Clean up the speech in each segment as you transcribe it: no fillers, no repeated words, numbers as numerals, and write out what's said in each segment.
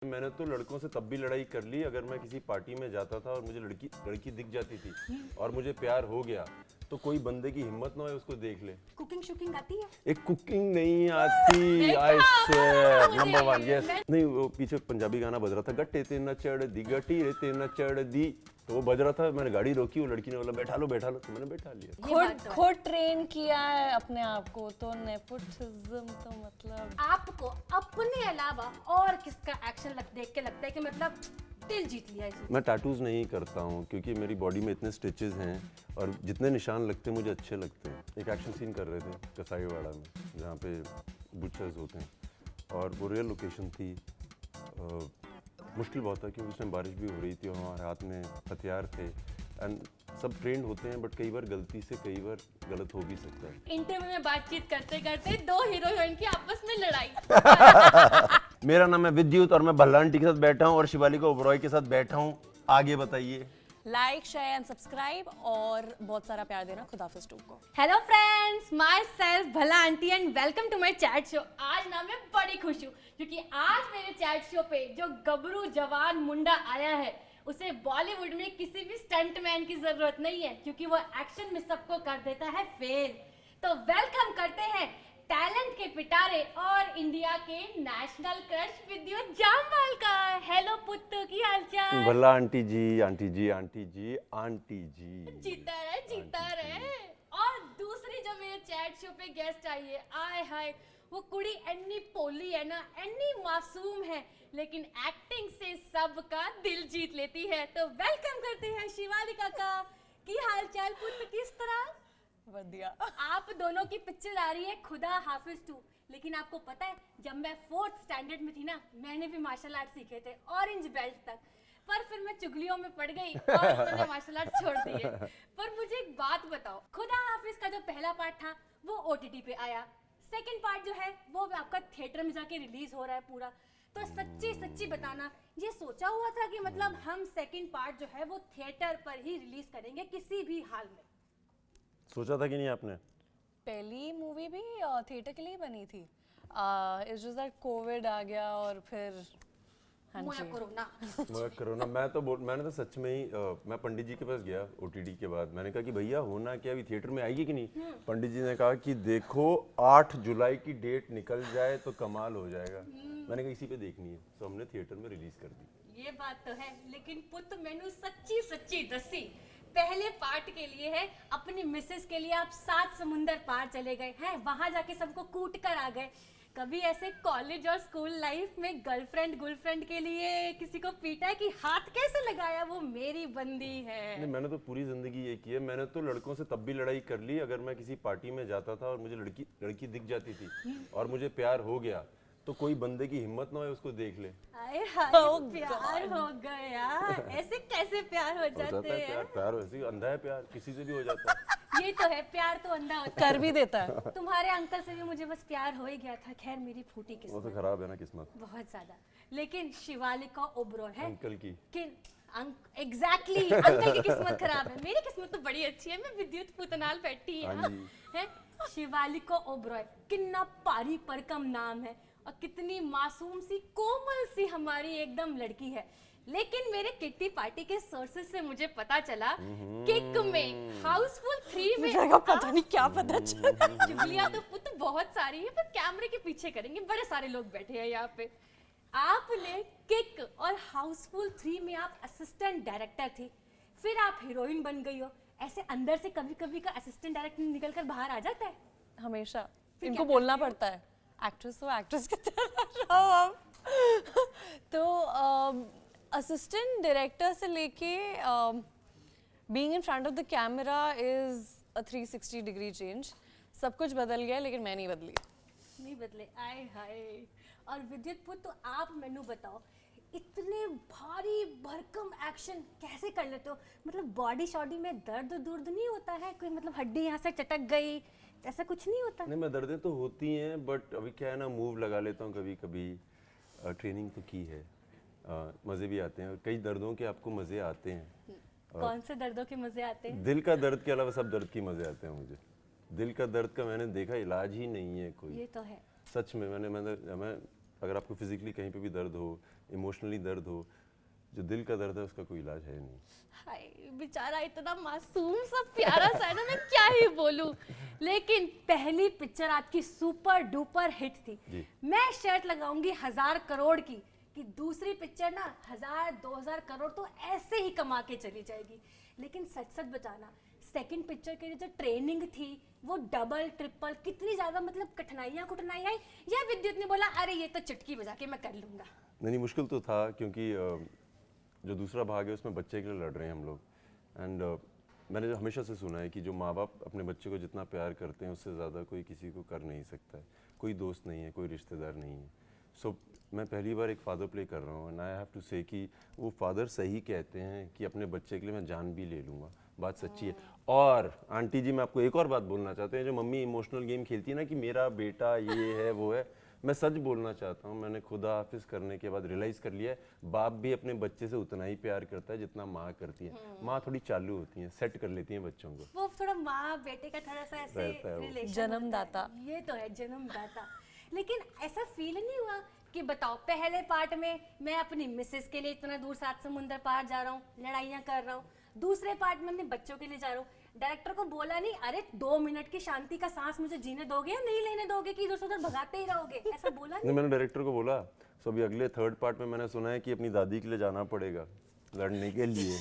मैंने तो लड़कों से तब भी लड़ाई कर ली अगर मैं किसी पार्टी में जाता था और मुझे लड़की दिख जाती थी और मुझे प्यार हो गया तो कोई बंदे की हिम्मत ना हो उसको देख ले। कुकिंग शुकिंग आती है? एक कुकिंग नहीं आती, आई स्वेयर, नंबर 1 यस। नहीं, वो पीछे पंजाबी गाना बज रहा था, गट्टे ते न चढ़ दी गट्टी रे ते न चढ़ दी, तो वो बज रहा था। मैंने गाड़ी रोकी, वो लड़की ने बोला बैठा लो तो मैंने बैठा लिया। खुद ट्रेन किया है अपने आप को, तो नेपोटिज्म तो मतलब आपको अपने अलावा और किसका एक्शन देख के लगता है कि मतलब दिल जीत लिया इसने? मैं टैटूज नहीं करता हूँ क्योंकि मेरी बॉडी में इतने स्टिचेस हैं और जितने निशान लगते हैं मुझे अच्छे लगते हैं। एक एक्शन सीन कर रहे थे कसाईवाड़ा में जहाँ पे बुचर्स होते हैं और वो रियल लोकेशन थी। मुश्किल बहुत था क्योंकि उस टाइम बारिश भी हो रही थी और हमारे हाथ में हथियार थे एंड सब ट्रेंड होते हैं बट कई बार गलती से कई बार गलत हो भी सकता है। इंटरव्यू में बातचीत करते करते दो हीरो हीरोइन की आपस में लड़ाई। मेरा नाम है विद्युत और मैं भल्ला आंटी के साथ बैठा हूँ और शिवालिका ओबरॉय के साथ बैठा हूँ। आगे बताइए। लाइक शेयर एंड सब्सक्राइब और बहुत सारा प्यार देना। खुदा हाफिज़ टू को। Hello friends, myself Bhalla aunty and welcome to my chat show. आज ना मैं बड़ी खुश हूँ क्योंकि आज मेरे चैट शो पे जो गबरू जवान मुंडा आया है उसे बॉलीवुड में किसी भी स्टंटमैन की जरूरत नहीं है क्योंकि वो एक्शन में सबको कर देता है फेल। तो वेलकम करते हैं टैलेंट के पिटारे और इंडिया के नेशनल क्रश विद्युत जामवाल का। हेलो पुत्तू, की हालचाल? भल्ला आंटी जी, आंटी जी, आंटी जी, आंटी जी। जीता रहे। और दूसरी जो मेरे चैट शो पे गेस्ट आई है, आय हाय, वो कुड़ी एन्नी पोली है ना, एन्नी मासूम है लेकिन एक्टिंग से सबका दिल जीत लेती है। तो वेलकम करते हैं शिवालिका का। की हालचाल पुत्र, किस तरह? बढ़िया। आप दोनों की पिक्चर आ रही है खुदा हाफिज 2, लेकिन आपको पता है जब मैं 4th स्टैंडर्ड में थी ना, मैंने भी मार्शल आर्ट सीखे थे ऑरेंज बेल्ट तक, पर फिर मैं चुगलियों में पड़ गई और मैंने मार्शल आर्ट छोड़ दिए। पर मुझे एक बात बताओ, खुदा हाफिज का जो पहला पार्ट था वो OTT पे आया, सेकंड पार्ट जो है वो आपका थिएटर में जाके रिलीज हो रहा है पूरा। तो सच्ची बताना, ये सोचा हुआ था कि मतलब हम सेकंड पार्ट जो है वो थिएटर पर ही रिलीज करेंगे किसी भी हाल में? सोचा था कि नहीं आपने? पहली मूवी भी थिएटर के लिए बनी थी। इट्स जस्ट दैट कोविड आ गया और फिर कोरोना। मैंने तो सच में ही मैं पंडित जी के पास गया OTT के बाद। मैंने कहा कि भैया होना क्या, अभी थिएटर में आएगी कि नहीं? पंडित जी ने कहा कि देखो 8 जुलाई की डेट निकल जाए तो कमाल हो जाएगा। मैंने कहा इसी पे देखनी है, तो हमने थिएटर में रिलीज कर दी। ये बात तो है, लेकिन पुत मैंने सच्ची दसी पहले पार्ट के लिए है, अपनी मिसेस के लिए आप 7 समुंदर पार चले गए हैं, वहां जाके सबको कूट कर आ गए। कभी ऐसे कॉलेज और स्कूल लाइफ में गर्लफ्रेंड के लिए किसी को पीटा है कि हाथ कैसे लगाया, वो मेरी बंदी है? नहीं, मैंने तो पूरी जिंदगी ये की है। मैंने तो लड़कों से तब भी लड़ाई कर ली अगर मैं किसी पार्टी में जाता था और मुझे लड़की दिख जाती थी और मुझे प्यार हो गया तो कोई बंदे की हिम्मत ना हो उसको देख ले। आए हाय, प्यार हो गया। ऐसे कैसे प्यार हो जाते हैं? प्यार वैसे ही अंधा है, प्यार किसी से भी हो जाता है। ये तो है, प्यार तो अंधा होता कर भी देता है। तुम्हारे अंकल से भी मुझे बस प्यार हो ही गया था। खैर मेरी फूटी वो किस्मत, तो खराब है ना किस्मत बहुत ज्यादा। लेकिन शिवालिका ओबरॉय है अंकल की। एग्जैक्टली अंकल की किस्मत खराब है, मेरी किस्मत तो बड़ी अच्छी है। मैं विद्युत पुतनाल बैठी है। शिवालिका ओबरॉय कितना पारी परकम नाम है और कितनी मासूम सी कोमल सी हमारी एकदम लड़की है। लेकिन मेरे किट्टी पार्टी के सोर्सेस से मुझे पता चला किक में हाउसफुल 3 में पता नहीं क्या पता चला। चुगलियां तो पुत बहुत सारी है पर कैमरे के पीछे करेंगे, बड़े सारे लोग बैठे हैं यहाँ पे। आपने किक और हाउसफुल 3 में आप असिस्टेंट डायरेक्टर थी, फिर आप हीरोइन बन गई हो। ऐसे अंदर से कभी कभी का असिस्टेंट डायरेक्टर निकल कर बाहर आ जाता है हमेशा इनको बोलना पड़ता है, एक्ट्रेस हो एक्ट्रेस की तरह रहो आप। तो असिस्टेंट डायरेक्टर से लेके being in front of the camera is a 360 degree change. सब कुछ बदल गया लेकिन मैं नहीं बदले। आए हाय। और विद्युत पुत, तो आप मेनू बताओ, इतने भारी भरकम एक्शन कैसे कर लेते हो? मतलब बॉडी शॉडी में दर्द नहीं होता है कोई? मतलब हड्डी यहाँ से चटक गई, ऐसा कुछ नहीं होता? नहीं, मैं दर्दें तो होती हैं बट अभी क्या है ना, मूव लगा लेता हूँ कभी कभी। ट्रेनिंग तो की है, मज़े भी आते हैं। कई दर्दों के आपको मज़े आते हैं। कौन से दर्दों के मजे आते हैं? दिल का दर्द के अलावा सब दर्द की मज़े आते हैं मुझे। दिल का दर्द का मैंने देखा इलाज ही नहीं है कोई। ये तो है सच में। मैं अगर आपको फिजिकली कहीं पे भी दर्द हो इमोशनली दर्द हो, जो दिल का दर्द है उसका कोई इलाज है नहीं। हाय बेचारा इतना मासूम सा प्यारा सा है ना, मैं क्या ही बोलूं। लेकिन पहली पिक्चर आपकी सुपर डुपर हिट थी। जी। मैं शर्त लगाऊंगी 1000 करोड़ की कि दूसरी पिक्चर ना 1000-2000 करोड़ तो ऐसे ही कमा के चली जाएगी। लेकिन सच सच बताना, सेकंड पिक्चर के लिए जो ट्रेनिंग थी वो डबल ट्रिपल कितनी ज्यादा मतलब कठिनाइयाँ आई, या विद्युत ने बोला अरे ये तो चुटकी बजा के मैं कर लूंगा? नहीं, मुश्किल तो था क्योंकि जो दूसरा भाग है उसमें बच्चे के लिए लड़ रहे हैं हम लोग। एंड मैंने जो हमेशा से सुना है कि जो माँ बाप अपने बच्चे को जितना प्यार करते हैं उससे ज़्यादा कोई किसी को कर नहीं सकता है। कोई दोस्त नहीं है, कोई रिश्तेदार नहीं है। सो मैं पहली बार एक फ़ादर प्ले कर रहा हूँ एंड आई हैव टू से कि वो फादर सही कहते हैं कि अपने बच्चे के लिए मैं जान भी ले लूँगा। बात सच्ची है। और आंटी जी, मैं आपको एक और बात बोलना चाहते हैं, जो मम्मी इमोशनल गेम खेलती है ना कि मेरा बेटा ये है वो है, मैं सच बोलना चाहता हूँ, मैंने खुदा हाफिज करने के बाद रियलाइज कर लिया है, बाप भी अपने बच्चे से उतना ही प्यार करता है जितना माँ करती है। माँ थोड़ी चालू होती है, सेट कर लेती है बच्चों को। वो थोड़ा माँ बेटे का थोड़ा सा ऐसे रहता है वो। रिलेशन जन्मदाता। होता है। ये तो है जन्मदाता। लेकिन ऐसा फील नहीं हुआ कि बताओ पहले पार्ट में मैं अपनी मिसेस के लिए इतना दूर 7 समुंदर पार जा रहा हूँ, लड़ाइयाँ कर रहा हूँ, दूसरे पार्ट में अपने बच्चों के लिए जा रहा हूँ, डायरेक्टर को बोला नहीं अरे 2 मिनट की शांति का सांस मुझे जीने दोगे या नहीं लेने दोगे कि इधर से उधर भगाते ही रहोगे? ऐसा बोला नहीं? मैंने डायरेक्टर को बोला। सो अभी अगले थर्ड पार्ट में मैंने सुना है कि अपनी दादी के लिए जाना पड़ेगा लड़ने के लिए।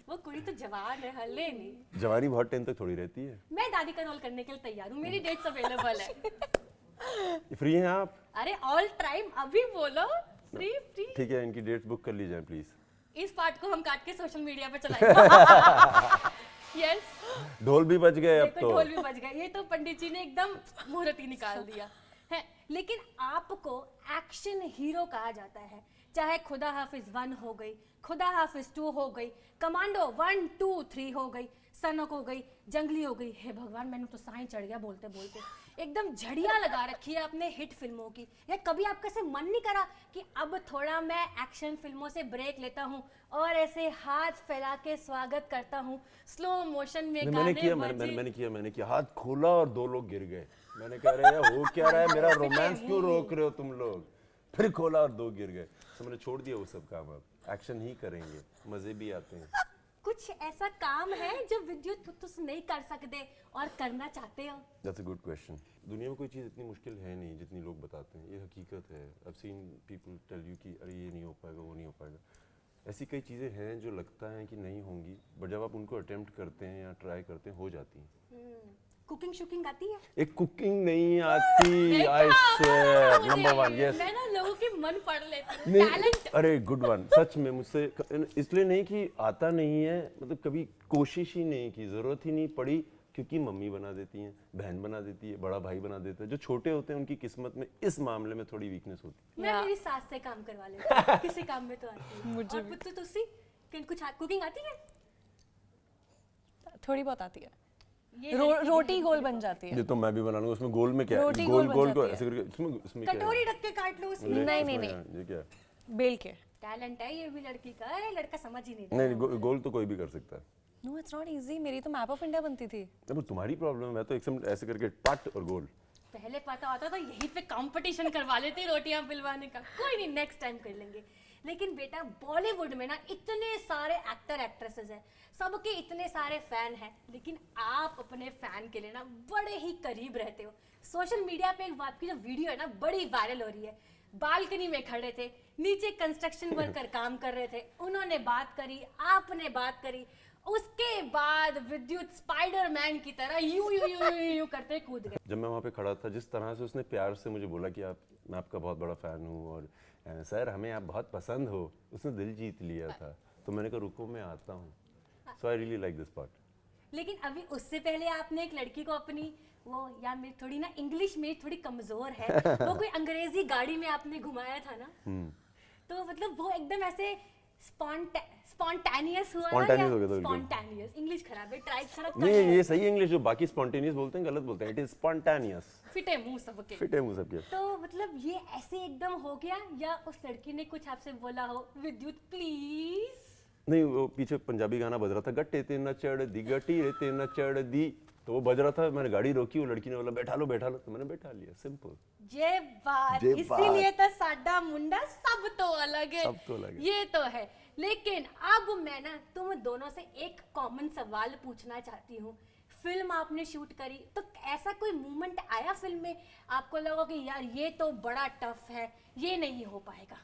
वो कुड़ी तो जवान है, हल्ले नहीं। जवानी बहुत टाइम तक थोड़ी रहती है। मैं दादी का रोल करने के लिए तैयार हूँ, मेरी डेट्स अवेलेबल है। फ्री हैं आप? अरे ऑल टाइम अभी बोलो, फ्री फ्री। ठीक है, इनकी डेट्स बुक कर ली जाए प्लीज। इस पार्ट को हम काट के सोशल मीडिया पे चलाएंगे। यस, ढोल भी बज गए अब देखो तो। ढोल भी बज गए। ये तो पंडित जी ने एकदम मुहूर्त ही निकाल दिया है। लेकिन आपको एक्शन हीरो कहा जाता है, चाहे खुदा हाफिज 1 हो गई, खुदा हाफिज 2 हो गई, कमांडो 1, 2, 3 हो गई, सनक हो गई, जंगली हो गई। हे भगवान, मैंने तो साईं चढ़ गया बोलते बोलते। एकदम झड़िया लगा रखी है अपने हिट फिल्मों की। या कभी आपका से मन नहीं करा कि अब थोड़ा मैं एक्शन फिल्मों से ब्रेक लेता हूँ और ऐसे हाथ फैला के स्वागत करता हूँ, स्लो मोशन में गाने मैंने किया हाथ खोला और 2 लोग गिर गए। मैंने कहा रहे हो क्या रहा है, मेरा रोमांस क्यों रोक रहे हो तुम लोग? फिर खोला और 2 गिर गए। तो मैंने छोड़ दिया वो सब काम, अब एक्शन ही करेंगे, मजे भी आते हैं। कुछ ऐसा काम है जो विद्युत तुम नहीं कर सकते और करना चाहते हो? That's a good question. दुनिया में कोई चीज़ इतनी मुश्किल है नहीं जितनी लोग बताते हैं, ये हकीकत है। I've seen people tell you कि अरे ये नहीं हो पाएगा, वो नहीं हो पाएगा। ऐसी कई चीज़ें हैं जो लगता है कि नहीं होंगी, बट जब आप उनको अटेम्प्ट करते हैं या ट्राई करते हैं, हो जाती हैं। कुकिंग शुकिंग आती है? एक कुकिंग नहीं आती, आई स्वेयर, नंबर 1, यस। मैं ना लोगों के मन पढ़ लेती हूँ, नहीं, टैलेंट। अरे गुड वन, सच में मुझसे इसलिए नहीं कि आता नहीं है, मतलब कभी कोशिश ही नहीं की, जरूरत ही नहीं पड़ी, क्योंकि मम्मी बना देती हैं, बहन बना देती है, बड़ा भाई बना देता है। जो छोटे होते हैं उनकी किस्मत में इस मामले में थोड़ी वीकनेस होती है। मैं मेरी सास से काम करवा लेती हूँ, किसी काम में तो आती है। मुझे और भी। पुत्तू तुसी कुछ कुकिंग आती है? थोड़ी बहुत आती है। ये रोटी गोल बन जाती है। ये तो मैं भी बना लूंगा। उसमें गोल में क्या है? रोटी गोल गोल गोल बन को जाती ऐसे करके इसमें क्या है? कटोरी रख के काट लो उसमें। नहीं, इसमें नहीं, ये क्या है? बेल के। टैलेंट है ये भी लड़की का। अरे लड़का समझ ही नहीं रहा। नहीं, गोल तो कोई भी कर सकता है। No, it's not easy. मेरी तो मैप ऑफ इंडिया बनती थी। अब तुम्हारी प्रॉब्लम है, मैं तो एकदम ऐसे करके पट और गोल। पहले पता होता तो यहीं पे कंपटीशन करवा लेते रोटियां बिलवाने का। कोई नहीं, नेक्स्ट टाइम कर लेंगे। लेकिन बेटा बॉलीवुड में ना इतने सारे एक्टर एक्ट्रेसेस हैं, सबके इतने सारे फैन हैं, लेकिन आप अपने फैन के लिए ना बड़े ही करीब रहते हो। सोशल मीडिया पे आपकी जो वीडियो है ना बड़ी वायरल हो रही है। बालकनी में खड़े थे, नीचे कंस्ट्रक्शन वर्कर काम कर रहे थे, उन्होंने बात करी, आपने बात करी, उसके बाद विद्युत स्पाइडरमैन की तरह you you you you you करते कूद गए। जब मैं वहाँ पे खड़ा था, जिस तरह से उसने प्यार से मुझे बोला कि मैं आपका बहुत बड़ा फ़ैन हूँ और सर हमें आप बहुत पसंद हो, उसने दिल जीत लिया था। तो मैंने कहा रुको मैं आता हूँ। So I really like this part. लेकिन अभी उससे पहले आपने एक लड़की को अपनी वो, या मेरी थोड़ी ना इंग्लिश मेरी थोड़ी कमजोर है, वो कोई अंग्रेजी गाड़ी में आपने घुमाया था ना, तो मतलब वो एकदम ऐसे स्पॉन्टेनियस हुआ ना? Spontaneous हो गया था बिल्कुल। स्पॉन्टेनियस इंग्लिश खराब है, ट्राई खराब नहीं, ये सही इंग्लिश, जो बाकी स्पॉन्टेनियस बोलते हैं गलत बोलते हैं। It is spontaneous. फिटे मुंह सबके। फिटे मुंह सबके। तो मतलब ये ऐसे एकदम हो गया, या उस लड़की ने कुछ आपसे बोला हो विद्युत प्लीज? नहीं, वो पीछे पंजाबी गाना बज रहा था, गट्टे ते न चढ़ दी गट्टी रे ते न चढ़ दी, तो वो बज रहा था। मैंने गाड़ी रोकी, वो लड़की ने बोला बैठा लो, तो मैंने बैठा लिया, सिंपल। ये बात, ये इसीलिए तो साडा मुंडा सब तो अलग है। सब तो अलग है। ये तो है। लेकिन अब मैं ना तुम दोनों से एक कॉमन सवाल पूछना चाहती हूँ। फिल्म आपने शूट करी तो ऐसा कोई मोमेंट आया फिल्म में आपको लगा कि यार ये तो बड़ा टफ है, ये नहीं हो पाएगा?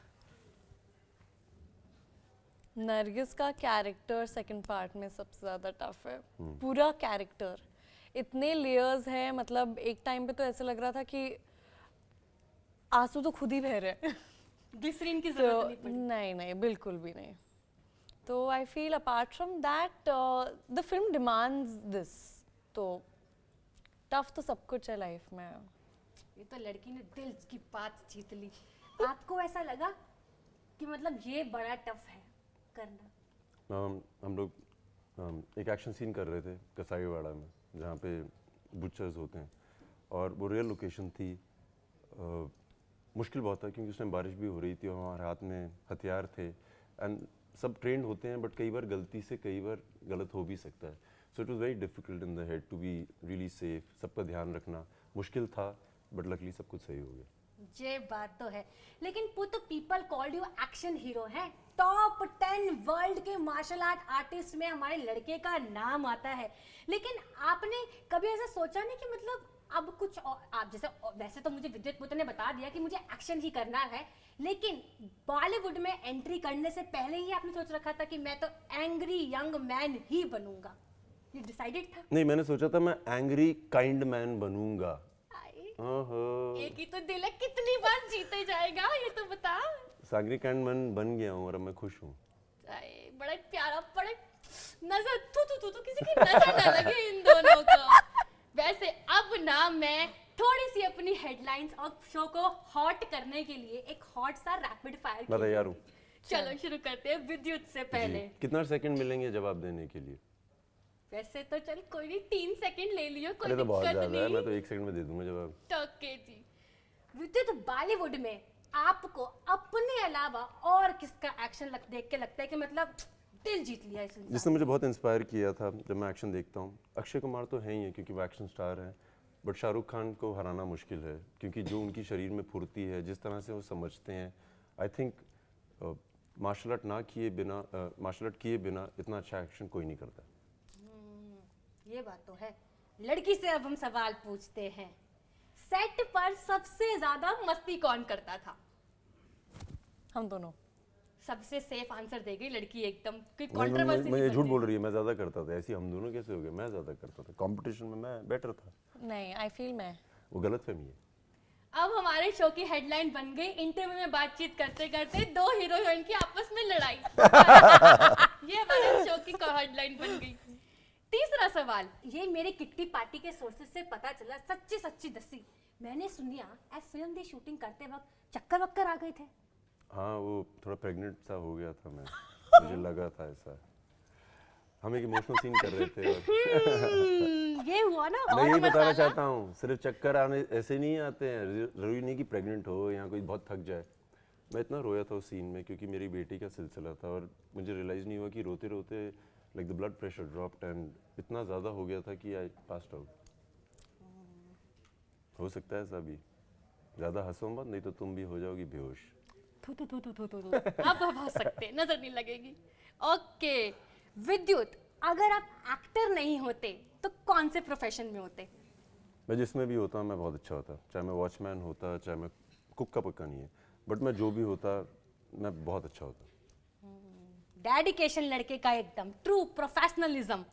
नरगिस का कैरेक्टर सेकंड पार्ट में सबसे ज़्यादा टफ है। पूरा कैरेक्टर, इतने लेयर्स हैं, मतलब एक टाइम पे तो ऐसे लग रहा था कि आंसू तो खुद ही बह रहे हैं। ग्लिसरीन की तो जरूरत नहीं पड़ी। नहीं, बिल्कुल भी नहीं। तो I feel apart from that the film demands this, तो टफ तो सब कुछ है लाइफ में। ये तो लड़की ने दिल की बात जीत ली। आपको ऐसा लगा कि मतलब ये बड़ा टफ है करना? हम लोग एक एक्शन सीन कर रहे थे कसाईवाड़ा में, जहाँ पे बुचर्स होते हैं, और वो रियल लोकेशन थी। मुश्किल बहुत था क्योंकि उस टाइम बारिश भी हो रही थी और हमारे हाथ में हथियार थे, एंड सब ट्रेंड होते हैं बट कई बार गलती से कई बार गलत हो भी सकता है। So it was very difficult in the head to be really safe, सबका ध्यान रखना मुश्किल था, बट लकली सब कुछ सही हो गया। ये बात तो है। लेकिन पुत, people called you action hero है, टॉप 10 वर्ल्ड के मार्शल आर्ट आर्टिस्ट में हमारे लड़के का नाम आता है। लेकिन आपने कभी ऐसा सोचा नहीं कि मतलब अब कुछ और, आप जैसे वैसे तो मुझे विद्युत पुत्र ने बता दिया कि मुझे एक्शन ही करना है, लेकिन बॉलीवुड में एंट्री करने से पहले ही आपने सोच रखा था कि मैं तो एंग्री यंग मैन ही बनूंगा? ये डिसाइडेड था? नहीं, मैंने सोचा था मैं एंग्री काइंड मैन बनूंगा। आए, ओहो, एक ही तो दिल है, कितनी बार जीते जाएगा ये तो बता। एंग्री काइंड मैन बन गया हूँ और अब मैं खुश हूँ। आए, बड़ा प्यारा, बड़े नजर तू किसी की नजर ना लगे इन दोनों को। वैसे अब ना मैं थोड़ी सी अपनी हेडलाइंस और शो को हॉट करने के लिए एक हॉट सा रैपिड फायर मैं तैयार हूँ। चलो शुरू करते हैं विद्युत से पहले। जी, कितना सेकंड मिलेंगे जवाब देने के लिए? वैसे तो चल कोई नहीं, 3 सेकंड ले लियो, कोई अरे तो बहुत दिक्कत ज्यादा है, नहीं। मैं तो 1 सेकंड में दे दूंगा जवाब। ओके जी। विद्युत, बॉलीवुड में आपको अपने अलावा और किसका एक्शन देख के लगता है कि मतलब दिल जीत लिया इस इंसान? जिसने मुझे बहुत इंस्पायर किया था जब मैं एक्शन देखता हूँ, अक्षय कुमार तो है ही है क्योंकि वो एक्शन स्टार है, बट शाहरुख खान को हराना मुश्किल है क्योंकि जो उनकी शरीर में फुर्ती है, जिस तरह से वो समझते हैं, आई थिंक मार्शल आर्ट किए बिना इतना अच्छा एक्शन कोई नहीं करता। ये बात तो है। लड़की से अब हम सवाल पूछते हैं, सेट पर सबसे ज्यादा मस्ती कौन करता था? हम दोनों। सबसे सेफ आंसर दे गई लड़की एकदम, कोई मैं कंट्रोवर्सी ये झूठ बोल रही है, मैं ज्यादा करता था। ऐसी हम दोनों कैसे हो गए? मैं ज्यादा करता था, कंपटीशन में मैं बेटर था। नहीं, आई फील मैं। वो गलतफहमी है। अब हमारे शो की हेडलाइन बन गई, इंटरव्यू में बातचीत करते करते 2 हीरो हीरोइन की आपस में लड़ाई। ये हमारे शो की हेडलाइन बन गई। तीसरा सवाल, ये मेरे किट्टी पार्टी के सोर्सेज से पता चला, सच्ची दसी, मैंने सुनिया ए फिल्म दी शूटिंग करते वक्त चक्कर आ गए थे। हाँ, वो थोड़ा प्रेग्नेंट सा हो गया था मैं, मुझे लगा था ऐसा। हम एक इमोशनल सीन कर रहे थे और ये हुआ ना मैं यही हॉट बताना मसाला। चाहता हूँ, सिर्फ चक्कर आने ऐसे नहीं आते हैं, जरूरी नहीं कि प्रेग्नेंट हो या कोई बहुत थक जाए। मैं इतना रोया था उस सीन में क्योंकि मेरी बेटी का सिलसिला था और मुझे रियलाइज़ नहीं हुआ कि रोते रोते like the blood pressure dropped and इतना ज़्यादा हो गया था कि आई पास्ड आउट। हो सकता है ऐसा भी, ज़्यादा हंसो मत नहीं तो तुम भी हो जाओगी बेहोश। थू। अब हम हंस सकते हैं, नजर नहीं लगेगी। ओके विद्युत, अगर आप एक्टर नहीं होते तो कौन से प्रोफेशन में होते? मैं जिसमें भी होता मैं बहुत अच्छा होता, चाहे मैं वॉचमैन होता, चाहे मैं कुक का पक्का नहीं है, बट मैं जो भी होता मैं बहुत अच्छा होता। डेडिकेशन लड़के का एकदम, ट्रू प्रोफेशनलिज्म।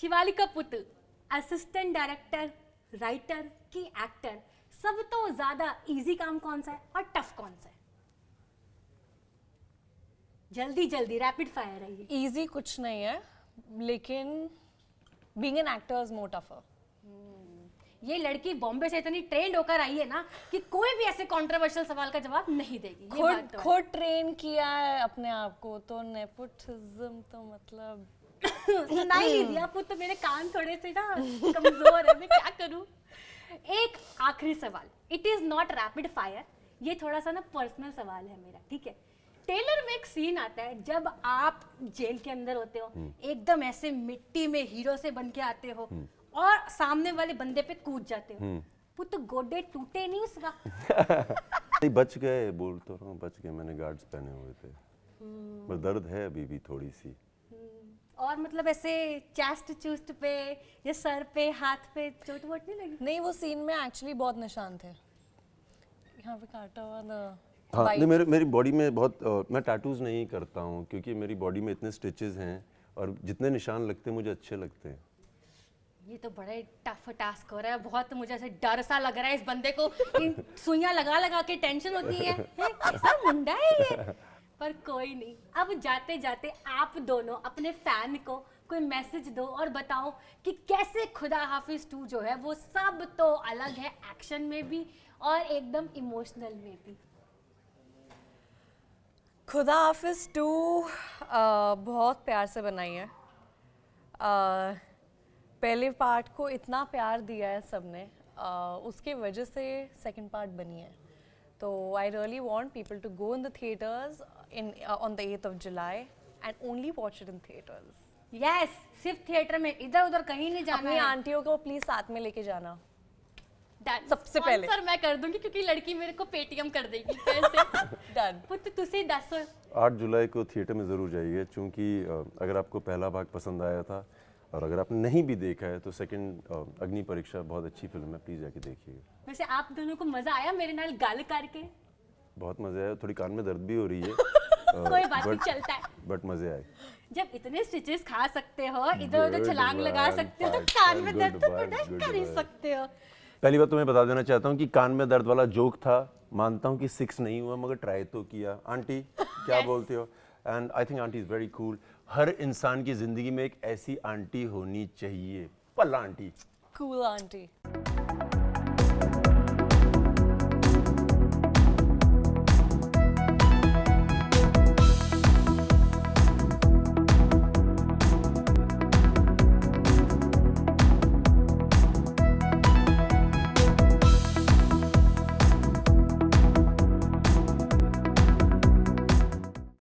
शिवाली का पुत्र, असिस्टेंट डायरेक्टर, राइटर की एक्टर, सब तो ज्यादा इजी काम कौन सा है और टफ कौन सा है? जल्दी रैपिड फायर है ये। इजी कुछ नहीं है, लेकिन being an actor is more tougher. ये लड़की बॉम्बे से इतनी ट्रेंड होकर आई है ना कि कोई भी ऐसे कंट्रोवर्शियल सवाल का जवाब नहीं देगी। ये बात तो है। खुद ट्रेन किया है अपने आप को, तो नेपोटिज्म तो मतलब सुना ही नहीं दिया पुत्र, मेरे कान थोड़े से ना कमजोर है, मैं क्या करूं। एक आखिरी सवाल, it is not rapid fire, ये थोड़ा सा ना पर्सनल सवाल है मेरा, ठीक है? टेलर में एक सीन आता है जब आप जेल के अंदर होते हो, एकदम ऐसे मिट्टी में हीरो से बन के आते हो और सामने वाले बंदे पे कूद जाते हो, वो तो गोडे टूटे नहीं उसका? नहीं, बच गए, बोल तो रहा हूँ, बच गए, मैंने गार्ड्स पहने हुए थे। पर दर्द है अभी भी थोड़ी सी। और मतलब ऐसे चेस्ट चूस्ट पे या सर पे हाथ पे चोट वोट नहीं लगी? नहीं, वो सीन में एक्चुअली बहुत निशान थे, यहाँ पे काटा हुआ था। हाँ, नहीं, मेरी बॉडी में बहुत मैं टैटूज नहीं करता हूँ क्योंकि मेरी बॉडी में इतने स्टिचेस हैं और जितने निशान लगते हैं मुझे अच्छे लगते हैं। ये तो बड़ा ही टफ टास्क हो रहा है, बहुत मुझे ऐसे डर सा लग रहा है इस बंदे को, सुइयां लगा लगा के टेंशन होती है कैसा मुंडा है ये। पर कोई नहीं, अब जाते जाते आप दोनों अपने फैन को कोई मैसेज दो और बताओ कि कैसे खुदा हाफिज 2 जो है वो सब तो अलग है, एक्शन में भी और एकदम इमोशनल में भी। खुदा हाफिज 2 बहुत प्यार से बनाई है। पहले पार्ट को इतना प्यार दिया है सबने, उसके वजह से सेकंड पार्ट बनी है। तो I really want people to go in the theatres on the 8th of July and only watch it in theaters. Yes, सिर्फ थिएटर में, इधर उधर कहीं नहीं जाना अपनी है। आंटियों को प्लीज साथ में लेके जाना। Done. सबसे पहले। Sponsor मैं कर दूंगी क्योंकि लड़की मेरे को पेटीएम कर देगी पैसे। Done. पुत तुसी दस 8 जुलाई को थिएटर में ज़रूर जाइए क्योंकि अगर आपको पहला भाग पसंद आया था और अगर आपने नहीं भी देखा है तो सेकंड अग्नि परीक्षा बहुत अच्छी फिल्म है, प्लीज़ जाके देखिएगा। वैसे आप दोनों को मजा आया मेरे नाल गल करके? बहुत मज़ा आया, थोड़ी कान में दर्द भी हो रही है कोई बात नहीं, चलता है। बट मज़े आए। जब इतने स्टिचेस खा सकते हो, इधर उधर छलांग Good लगा one, सकते हो, तो fine, कान fine, में good दर्द तो one, बर्दाश्त good कर ही one. सकते हो। पहली बात तो मैं बता देना चाहता हूँ कि कान में दर्द वाला जोक था, मानता हूँ कि 6 नहीं हुआ मगर ट्राई तो किया। आंटी क्या Yes. बोलते हो? And I think aunty is very cool. हर इंसान की ज़िंदगी में एक ऐसी आंटी होनी चाहिए, पल्ला आंटी। Cool auntie.